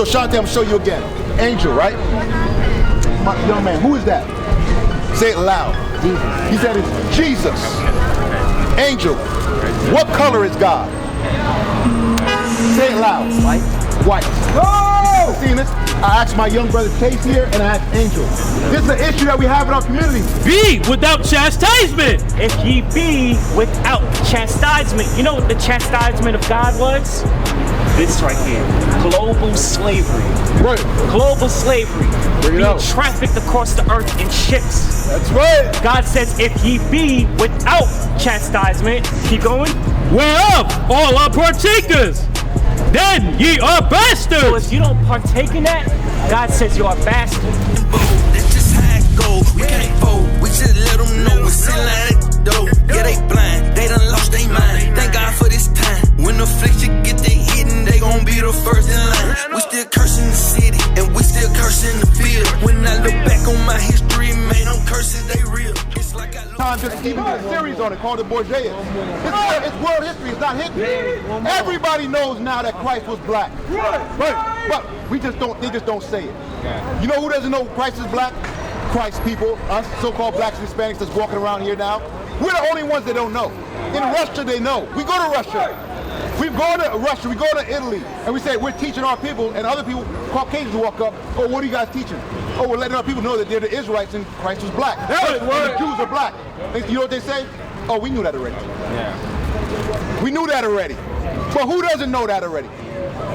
So Shante, I'm gonna show you again. Angel, right? My young man, who is that? Say it loud. He said it's Jesus. Angel. What color is God? Say it loud. White. White. Oh! Seen this? I asked my young brother Chase here, and I asked Angel. This is an issue that we have in our community. Be without chastisement. If ye be without chastisement. You know what the chastisement of God was? This right here. Global slavery. Right. Global slavery. Being trafficked across the earth in ships. That's right. God says, if ye be without chastisement, keep going. Whereof all are partakers, then ye are bastards. So if you don't partake in that, God says you are bastards. That's just how it go. We can't fold. We just let them know it's in like dough. Yeah, they blind. They done lost their mind. Thank God for this time. When the affliction get their hitting, they gon' be the first in line. We still cursing the city, and we still cursing the field. When I look back on my history, man, I'm cursing they real. It's like I look. Just even did a series on it called the Borgia. It's world history, it's not history. Everybody knows now that Christ was black. Right. But they just don't say it. You know who doesn't know Christ is black? Christ people, us so-called blacks and Hispanics that's walking around here now. We're the only ones that don't know. In Russia, they know. We go to Russia. We've gone to Russia, we go to Italy, and we say we're teaching our people, and other people, Caucasians walk up, oh, what are you guys teaching? Oh, we're letting our people know that they're the Israelites and Christ was black. And the Jews are black. You know what they say? Oh, we knew that already. Yeah. We knew that already. But who doesn't know that already?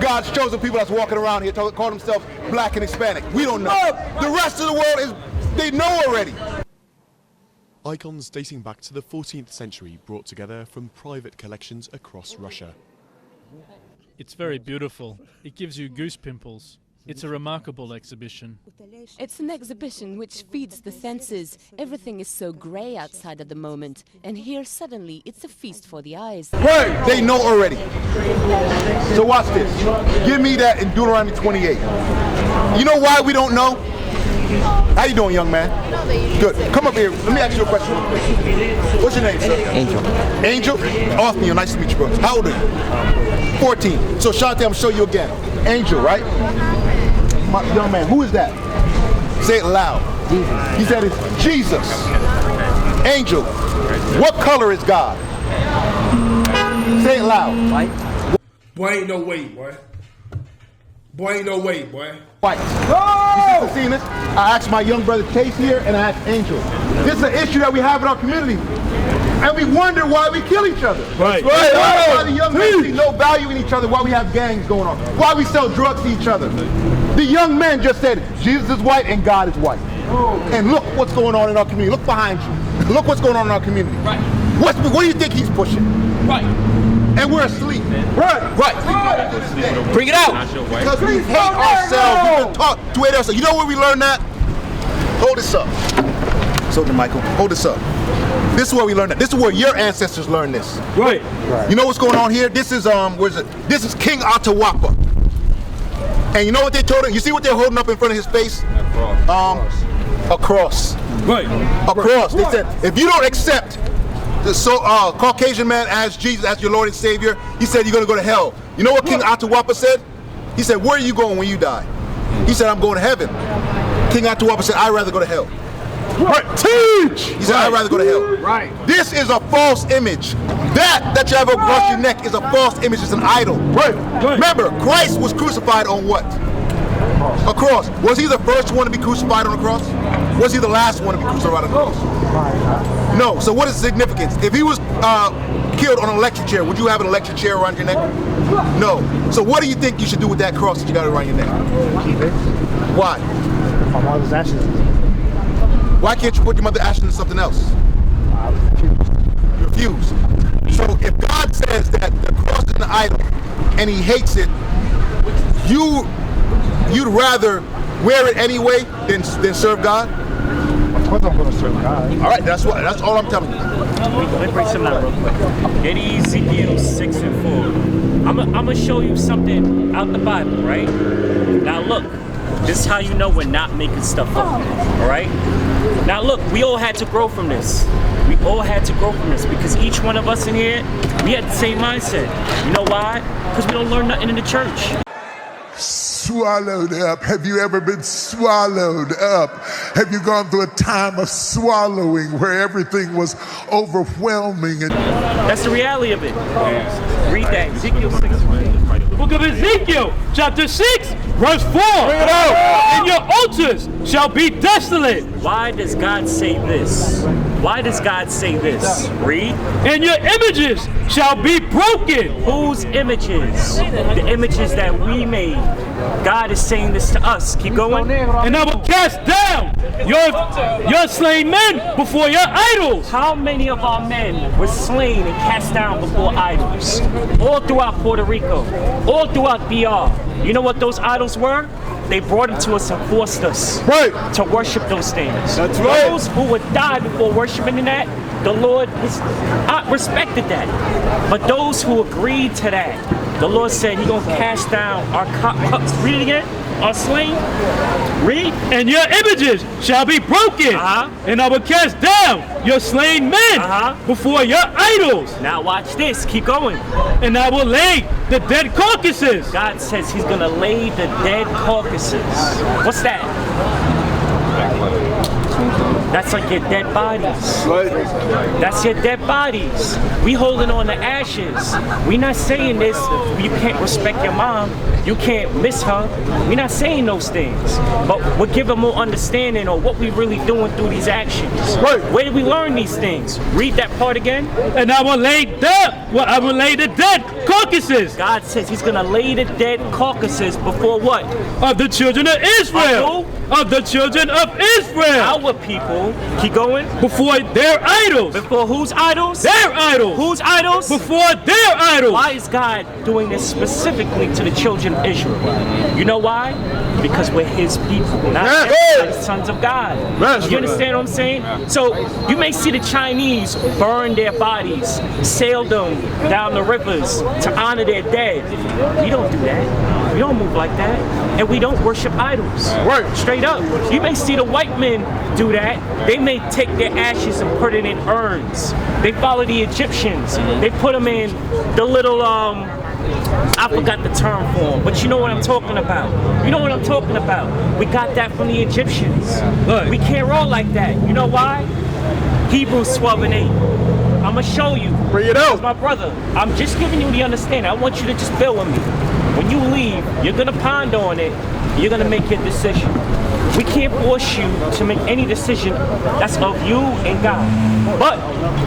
God's chosen people that's walking around here call themselves black and Hispanic. We don't know. The rest of the world they know already. Icons dating back to the 14th century brought together from private collections across Russia. It's very beautiful. It gives you goose pimples. It's a remarkable exhibition. It's an exhibition which feeds the senses. Everything is so grey outside at the moment, and here suddenly it's a feast for the eyes. Right, they know already. So watch this. Give me that in Deuteronomy 28. You know why we don't know? How you doing, young man? Good. Come up here. Let me ask you a question. What's your name, sir? Angel. Angel? Othniel. Nice to meet you, bro. How old are you? 14. So, Shante, I'm going to show you again. Angel, right? My young man, who is that? Say it loud. Jesus. He said it's Jesus. Angel. What color is God? Say it loud. White. Boy, ain't no way, boy. Boy, ain't no way, boy. White. Oh! You seen this? I asked my young brother Chase here, and I asked Angel. This is an issue that we have in our community. And we wonder why we kill each other. Right. Why the young men see no value in each other, why we have gangs going on, why we sell drugs to each other. The young men just said, Jesus is white and God is white. And look what's going on in our community. Look behind you. Look what's going on in our community. Right. What do you think he's pushing? Right. And we're asleep. Right. Bring it out. Because we hate ourselves. We talk to hate ourselves. You know where we learned that? Hold this up. Soldier Michael, hold this up. This is where we learned that. This is where your ancestors learned this. Right. You know what's going on here? This is where's it? This is King Atahualpa. And you know what they told him? You see what they're holding up in front of his face? A cross. Right. A cross. They said, if you don't accept the Caucasian man as Jesus, as your Lord and Savior, he said you're going to go to hell. You know what King Atahualpa said? He said, where are you going when you die? He said, I'm going to heaven. King Atahualpa said, I'd rather go to hell. Right. Teach! He said, I'd rather go to hell. Right. This is a false image. That you have across your neck is a false image. It's an idol. Right. Remember, Christ was crucified on what? A cross. Was he the first one to be crucified on a cross? Was he the last one to be crucified on a cross? No. So what is the significance? If he was killed on an electric chair, would you have an electric chair around your neck? No. So what do you think you should do with that cross that you got around your neck? Keep it. Why? My mother's ashes. Why can't you put your mother's ashes in something else? I refuse. So if God says that the cross is an idol and he hates it, you'd rather wear it anyway than serve God? Of course I'm going to serve God. All right, that's all I'm telling you. Let me break something out real quick. Get Ezekiel 6 and 4. I'm gonna show you something out the Bible, right? Now look, this is how you know we're not making stuff up, all right? Now look, we all had to grow from this. We all had to grow from this because each one of us in here, we had the same mindset. You know why? Because we don't learn nothing in the church. swallowed up? Have you ever been swallowed up? Have you gone through a time of swallowing where everything was overwhelming? That's the reality of it. Read that, Ezekiel 6. The book of Ezekiel, chapter 6, verse 4. And your altars shall be desolate. Why does God say this? Why does God say this? Read. And your images shall be broken. Whose images? The images that we made. God is saying this to us. Keep going. And I will cast down your slain men before your idols. How many of our men were slain and cast down before idols? All throughout Puerto Rico, all throughout DR. You know what those idols were? They brought them to us and forced us to worship those things. That's right. Those who would die before worshiping that, the Lord respected that. But those who agreed to that, the Lord said He's gonna cast down our read it again. Our slain. Read. And your images shall be broken. And I will cast down your slain men before your idols. Now watch this. Keep going. And I will lay the dead carcasses. God says He's gonna lay the dead carcasses. What's that? That's like your dead bodies. That's your dead bodies. We holding on to ashes. We not saying this. You can't respect your mom. You can't miss her. We're not saying those things. But we're giving more understanding on what we really doing through these actions. Where did we learn these things? Read that part again. And I will lay the dead carcasses. God says He's gonna lay the dead carcasses before what? Of the children of Israel. Of the children of Israel. Our people. Keep going. Before their idols. Before whose idols? Their idols. Whose idols? Before their idols. Why is God doing this specifically to the children of Israel? You know why? Because we're His people, not the sons of God. You understand what I'm saying? So you may see the Chinese burn their bodies, sail them down the rivers to honor their dead. We don't do that. We don't move like that. And we don't worship idols. Straight up. You may see the white men do that. They may take their ashes and put it in urns. They follow the Egyptians. They put them in the little, I forgot the term for them, but you know what I'm talking about. You know what I'm talking about. We got that from the Egyptians. We can't roll like that. You know why? Hebrews 12:8. I'm going to show you. Bring it out. My brother, I'm just giving you the understanding. I want you to just bear with me. When you leave, you're going to ponder on it. You're going to make your decision. We can't force you to make any decision that's of you and God. But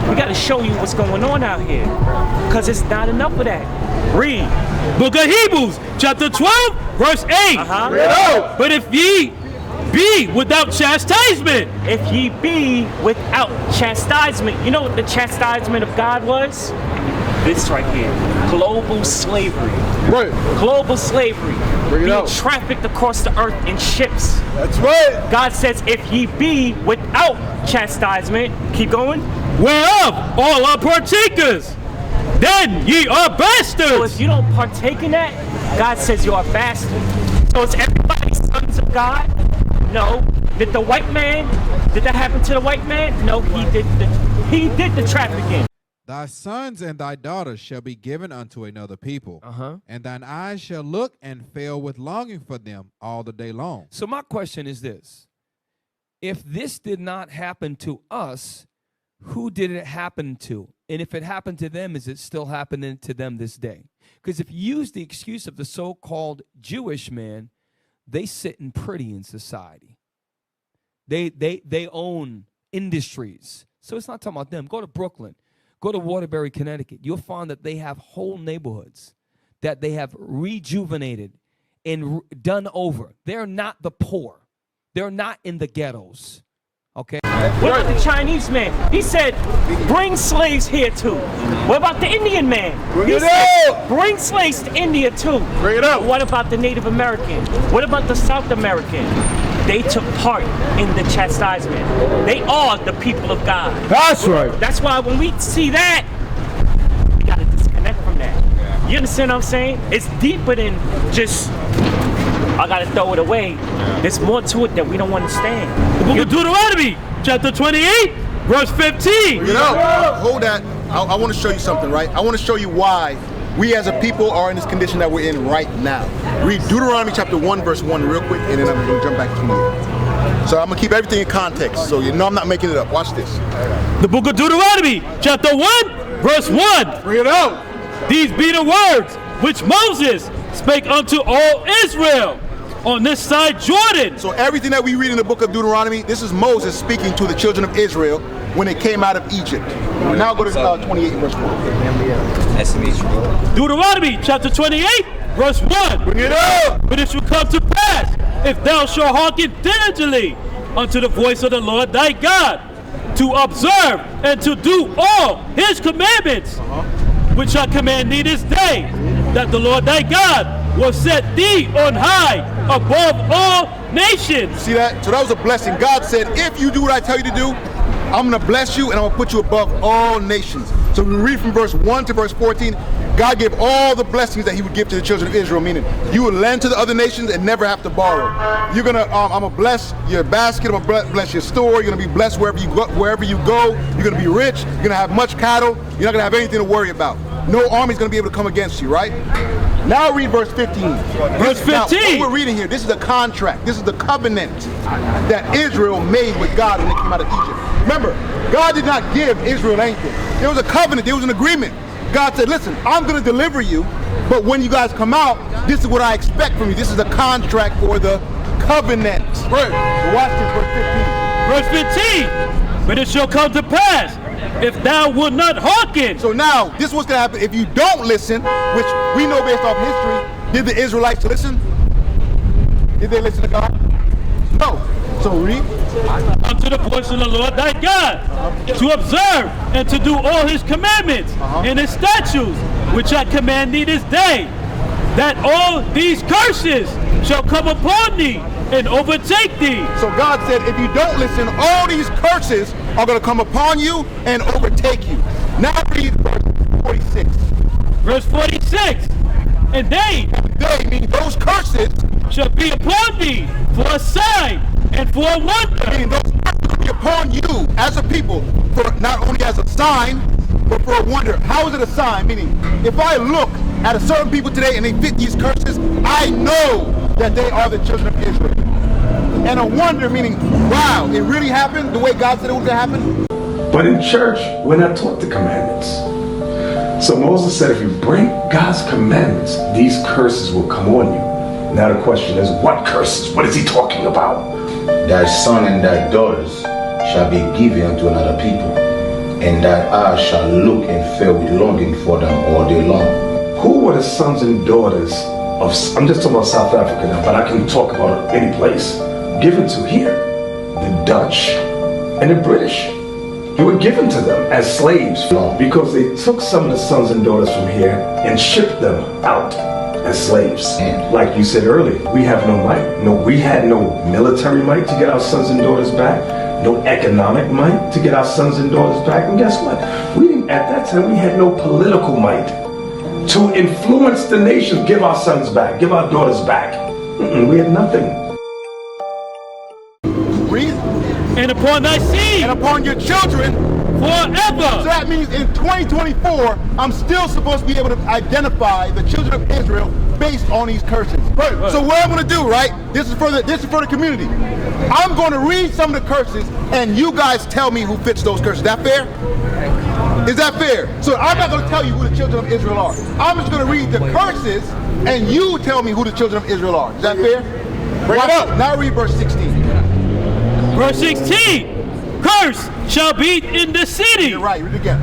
we got to show you what's going on out here. Because it's not enough of that. Read. Book of Hebrews, chapter 12, verse 8. But if ye be without chastisement. If ye be without chastisement. You know what the chastisement of God was? This right here. Global slavery. Global slavery. Being trafficked across the earth in ships. That's right. God says, if ye be without chastisement, keep going. Whereof all are partakers, then ye are bastards. So if you don't partake in that, God says you are bastards. So is everybody sons of God? No. Did the white man, did that happen to the white man? No, he did the trafficking. Thy sons and thy daughters shall be given unto another people, and thine eyes shall look and fail with longing for them all the day long. So my question is this. If this did not happen to us, who did it happen to? And if it happened to them, is it still happening to them this day? Because if you use the excuse of the so-called Jewish man, they sitting pretty in society. They own industries. So it's not talking about them. Go to Brooklyn. Go to Waterbury, Connecticut. You'll find that they have whole neighborhoods that they have rejuvenated and done over. They're not the poor. They're not in the ghettos. Okay? What about the Chinese man? He said, bring slaves here too. What about the Indian man? He said, bring slaves to India too. Bring it out. What about the Native American? What about the South American? They took part in the chastisement. They are the people of God. That's right. That's why when we see that, we gotta disconnect from that. You understand what I'm saying? It's deeper than just, I gotta throw it away. There's more to it that we don't understand. The book of Deuteronomy, chapter 28, verse 15. You know, hold that. I want to show you something, right? I want to show you why we as a people are in this condition that we're in right now. Read Deuteronomy chapter 1, verse 1 real quick, and then I'm going to jump back to 28. So I'm going to keep everything in context, so you know I'm not making it up. Watch this. The book of Deuteronomy, chapter 1, verse 1. Bring it out. These be the words which Moses spake unto all Israel on this side Jordan. So everything that we read in the book of Deuteronomy, this is Moses speaking to the children of Israel when they came out of Egypt. Now go to 28 verse 1. Deuteronomy chapter 28, verse 1. Bring it up. But it shall come to pass, if thou shalt hearken diligently unto the voice of the Lord thy God, to observe and to do all his commandments, which I command thee this day, that the Lord thy God will set thee on high above all nations. See that? So that was a blessing. God said, if you do what I tell you to do, I'm going to bless you and I'm going to put you above all nations. So we read from verse 1 to verse 14, God gave all the blessings that he would give to the children of Israel, meaning you would lend to the other nations and never have to borrow. You're going to, I'm going to bless your basket, I'm going to bless your store, you're going to be blessed wherever you go, you're going to be rich, you're going to have much cattle, you're not going to have anything to worry about. No army's going to be able to come against you, right? Now read verse 15. Verse 15. Now, what we're reading here, this is a contract. This is the covenant that Israel made with God when they came out of Egypt. Remember, God did not give Israel anything. There was a covenant. There was an agreement. God said, listen, I'm going to deliver you, but when you guys come out, this is what I expect from you. This is a contract for the covenant. Right. So watch this, Verse 15. But it shall come to pass, if thou wilt not hearken. So now, this is what's going to happen. If you don't listen, which we know based off history, did the Israelites listen? Did they listen to God? No. So read. Unto the voice of the Lord thy God, to observe and to do all his commandments and his statutes, which I command thee this day, that all these curses shall come upon thee and overtake thee. So God said, if you don't listen, all these curses are going to come upon you and overtake you. Now read verse 46. Verse 46. And they mean those curses shall be upon thee for a sign and for a wonder. Meaning those curses will be upon you as a people, for not only as a sign, but for a wonder. How is it a sign? Meaning, if I look at a certain people today and they fit these curses, I know that they are the children of Israel. And a wonder meaning, wow, it really happened the way God said it was going to happen? But in church, we're not taught the commandments. So Moses said, if you break God's commandments, these curses will come on you. Now the question is, what curses? What is he talking about? Thy son and thy daughters shall be given unto another people, and thy eyes shall look and fear with longing for them all day long. Who were the sons and daughters of, I'm just talking about South Africa now, but I can talk about any place, given to here? The Dutch and the British. They were given to them as slaves because they took some of the sons and daughters from here and shipped them out as slaves. Like you said earlier, we have no might. No, we had no military might to get our sons and daughters back. No economic might to get our sons and daughters back. And guess what? We didn't, at that time, we had no political might to influence the nations, give our sons back, give our daughters back. We had nothing. Read. And upon thy seed. And upon your children. Forever. So that means in 2024, I'm still supposed to be able to identify the children of Israel based on these curses. Right. So what I'm going to do, right? This is for the community. I'm going to read some of the curses, and you guys tell me who fits those curses. Is that fair? Is that fair? So I'm not going to tell you who the children of Israel are. I'm just going to read the curses, and you tell me who the children of Israel are. Is that fair? Bring it up. Now read verse 16. Verse 16. Cursed shall be in the city. You're right. Read it again.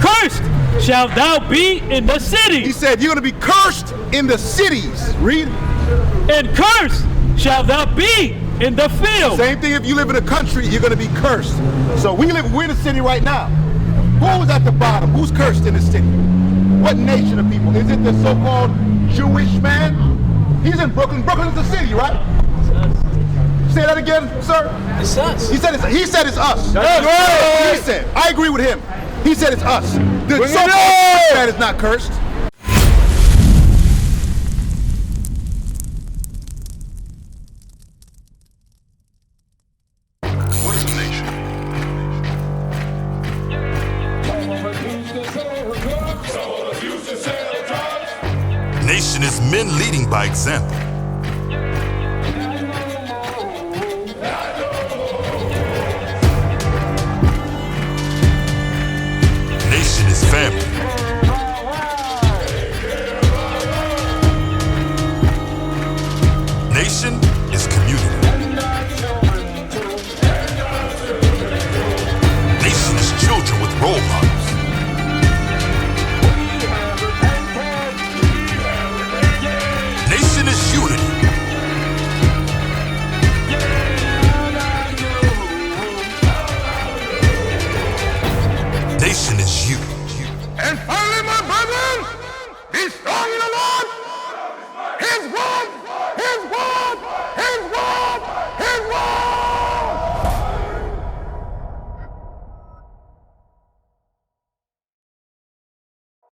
Cursed shall thou be in the city. He said you're going to be cursed in the cities. Read. And cursed shall thou be in the field. Same thing if you live in a country, you're going to be cursed. So we're in the city right now. Who's at the bottom? Who's cursed in the city? What nation of people? Is it the so-called Jewish man? He's in Brooklyn. Brooklyn is the city, right? Say that again, sir? It's us. He said it's us. That's right. He said. I agree with him. He said it's us. The so-called man is not cursed. What is a nation? Someone used to sell drugs. Nation is men leading by example. Nation is family. Nation is community. Nation is children with role models.